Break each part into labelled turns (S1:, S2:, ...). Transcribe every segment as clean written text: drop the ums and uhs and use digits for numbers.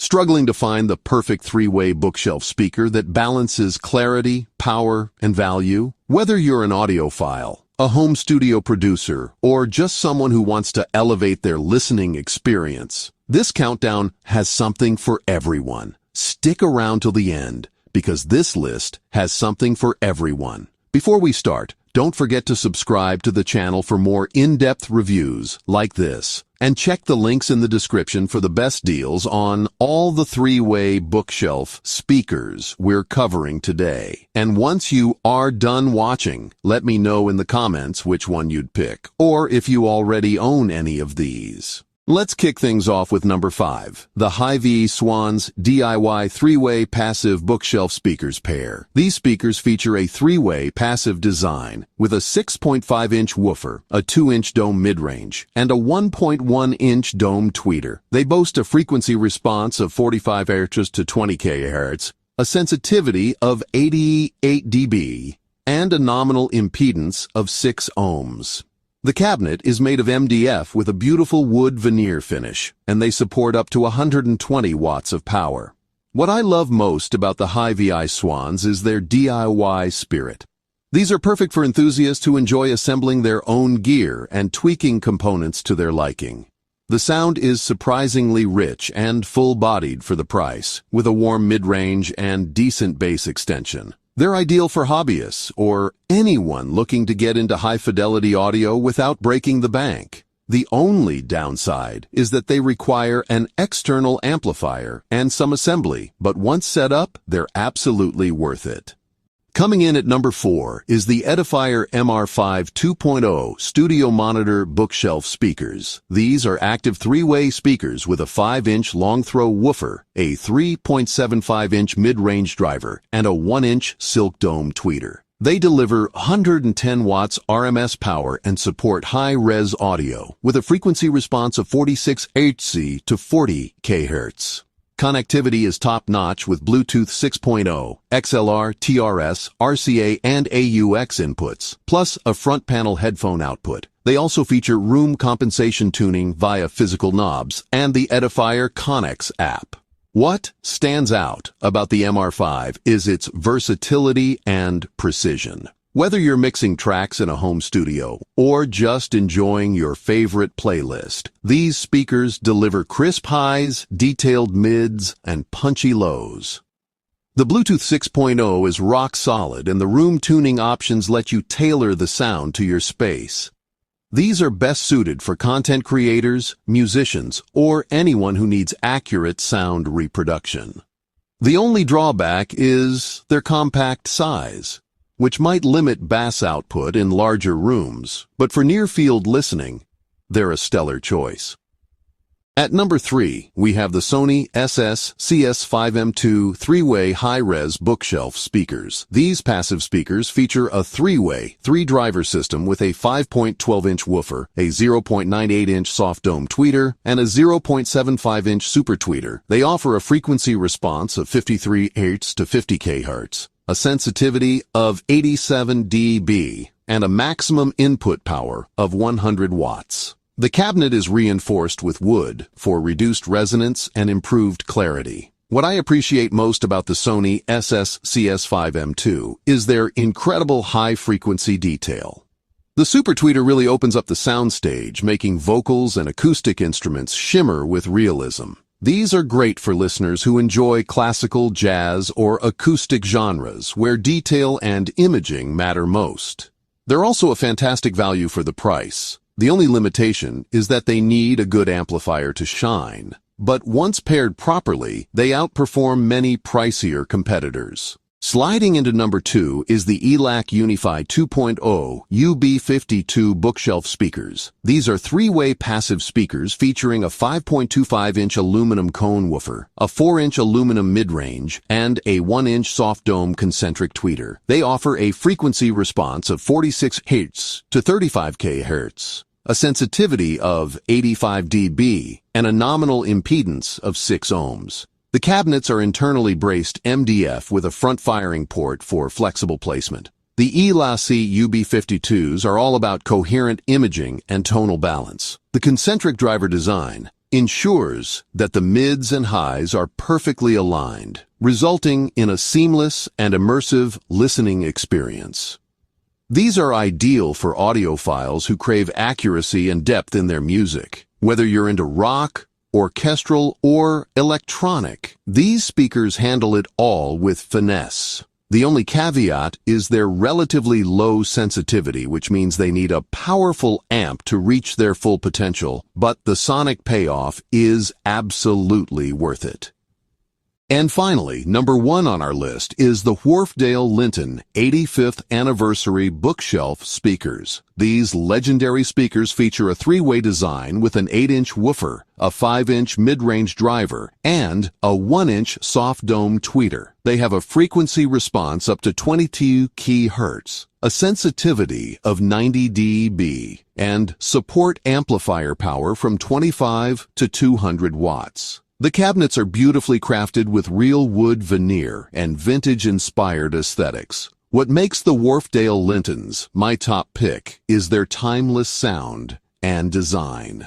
S1: Struggling to find the perfect three-way bookshelf speaker that balances clarity, power, and value? Whether you're an audiophile, a home studio producer, or just someone who wants to elevate their listening experience, this countdown has something for everyone. Stick around till the end, because this list has something for everyone. Before we start, don't forget to subscribe to the channel for more in-depth reviews like this, and check the links in the description for the best deals on all the three-way bookshelf speakers we're covering today. And once you are done watching, let me know in the comments which one you'd pick, or if you already own any of these. Let's kick things off with number 5, the HiVi-Swans DIY 3-way passive bookshelf speakers pair. These speakers feature a 3-way passive design with a 6.5-inch woofer, a 2-inch dome midrange, and a 1.1-inch dome tweeter. They boast a frequency response of 45 Hz to 20 kHz, a sensitivity of 88 dB, and a nominal impedance of 6 ohms. The cabinet is made of MDF with a beautiful wood veneer finish, and they support up to 120 watts of power. What I love most about the HiVi-Swans is their DIY spirit. These are perfect for enthusiasts who enjoy assembling their own gear and tweaking components to their liking. The sound is surprisingly rich and full-bodied for the price, with a warm mid-range and decent bass extension. They're ideal for hobbyists or anyone looking to get into high-fidelity audio without breaking the bank. The only downside is that they require an external amplifier and some assembly, but once set up, they're absolutely worth it. Coming in at number 4 is the Edifier MR5 2.0 Studio Monitor Bookshelf Speakers. These are active 3-way speakers with a 5-inch long-throw woofer, a 3.75-inch mid-range driver, and a 1-inch silk dome tweeter. They deliver 110 watts RMS power and support high-res audio with a frequency response of 46 Hz to 40 kHz. Connectivity is top-notch with Bluetooth 6.0, XLR, TRS, RCA, and AUX inputs, plus a front panel headphone output. They also feature room compensation tuning via physical knobs and the Edifier Connex app. What stands out about the MR5 is its versatility and precision. Whether you're mixing tracks in a home studio or just enjoying your favorite playlist, these speakers deliver crisp highs, detailed mids, and punchy lows. The Bluetooth 6.0 is rock solid, and the room tuning options let you tailor the sound to your space. These are best suited for content creators, musicians, or anyone who needs accurate sound reproduction. The only drawback is their compact size, which might limit bass output in larger rooms, but for near-field listening, they're a stellar choice. At number 3, we have the Sony SS-CS5M2 3-way high-res bookshelf speakers. These passive speakers feature a 3-way, 3-driver system with a 5.12-inch woofer, a 0.98-inch soft dome tweeter, and a 0.75-inch super tweeter. They offer a frequency response of 53 Hz to 50 kHz. A sensitivity of 87 dB, and a maximum input power of 100 watts. The cabinet is reinforced with wood for reduced resonance and improved clarity. What I appreciate most about the Sony SS-CS5M2 is their incredible high-frequency detail. The super tweeter really opens up the soundstage, making vocals and acoustic instruments shimmer with realism. These are great for listeners who enjoy classical, jazz, or acoustic genres where detail and imaging matter most. They're also a fantastic value for the price. The only limitation is that they need a good amplifier to shine. But once paired properly, they outperform many pricier competitors. Sliding into number 2 is the ELAC Uni-Fi 2.0 UB52 bookshelf speakers. These are 3-way passive speakers featuring a 5.25-inch aluminum cone woofer, a 4-inch aluminum mid-range, and a 1-inch soft dome concentric tweeter. They offer a frequency response of 46 Hz to 35 kHz, a sensitivity of 85 dB, and a nominal impedance of 6 ohms. The cabinets are internally braced MDF with a front firing port for flexible placement. The ELAC UB52s are all about coherent imaging and tonal balance. The concentric driver design ensures that the mids and highs are perfectly aligned, resulting in a seamless and immersive listening experience. These are ideal for audiophiles who crave accuracy and depth in their music. Whether you're into rock, orchestral, or electronic, these speakers handle it all with finesse. The only caveat is their relatively low sensitivity, which means they need a powerful amp to reach their full potential, but the sonic payoff is absolutely worth it. And finally, number 1 on our list is the Wharfedale Linton 85th Anniversary Bookshelf Speakers. These legendary speakers feature a 3-way design with an 8-inch woofer, a 5-inch mid-range driver, and a 1-inch soft dome tweeter. They have a frequency response up to 22 kHz, a sensitivity of 90 dB, and support amplifier power from 25 to 200 watts. The cabinets are beautifully crafted with real wood veneer and vintage-inspired aesthetics. What makes the Wharfedale Lintons my top pick is their timeless sound and design.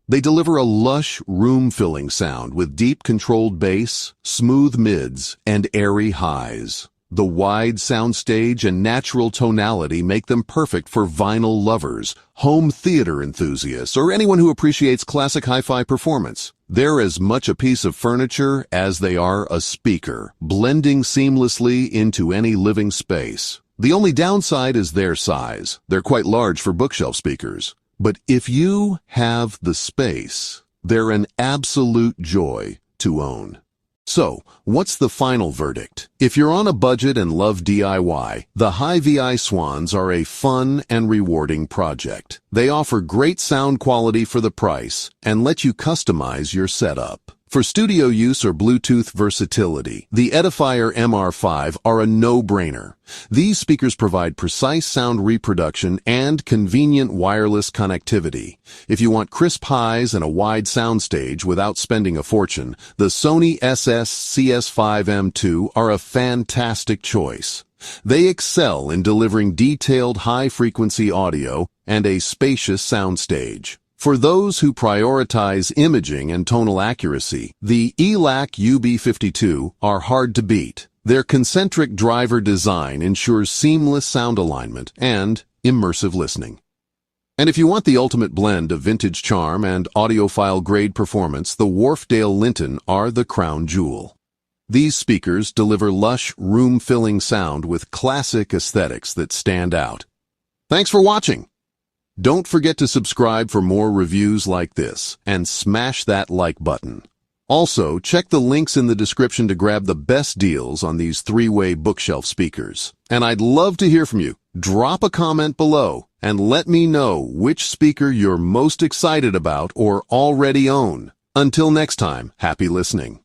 S1: They deliver a lush, room-filling sound with deep controlled bass, smooth mids, and airy highs. The wide soundstage and natural tonality make them perfect for vinyl lovers, home theater enthusiasts, or anyone who appreciates classic hi-fi performance. They're as much a piece of furniture as they are a speaker, blending seamlessly into any living space. The only downside is their size. They're quite large for bookshelf speakers. But if you have the space, they're an absolute joy to own. So, what's the final verdict? If you're on a budget and love DIY, the HiVi-Swans are a fun and rewarding project. They offer great sound quality for the price and let you customize your setup. For studio use or Bluetooth versatility, the Edifier MR5 are a no-brainer. These speakers provide precise sound reproduction and convenient wireless connectivity. If you want crisp highs and a wide soundstage without spending a fortune, the Sony CS5M2 are a fantastic choice. They excel in delivering detailed high-frequency audio and a spacious soundstage. For those who prioritize imaging and tonal accuracy, the ELAC UB52 are hard to beat. Their concentric driver design ensures seamless sound alignment and immersive listening. And if you want the ultimate blend of vintage charm and audiophile-grade performance, the Wharfedale Linton are the crown jewel. These speakers deliver lush, room-filling sound with classic aesthetics that stand out. Thanks for watching! Don't forget to subscribe for more reviews like this, and smash that like button. Also, check the links in the description to grab the best deals on these 3-way bookshelf speakers. And I'd love to hear from you. Drop a comment below and let me know which speaker you're most excited about or already own. Until next time, happy listening.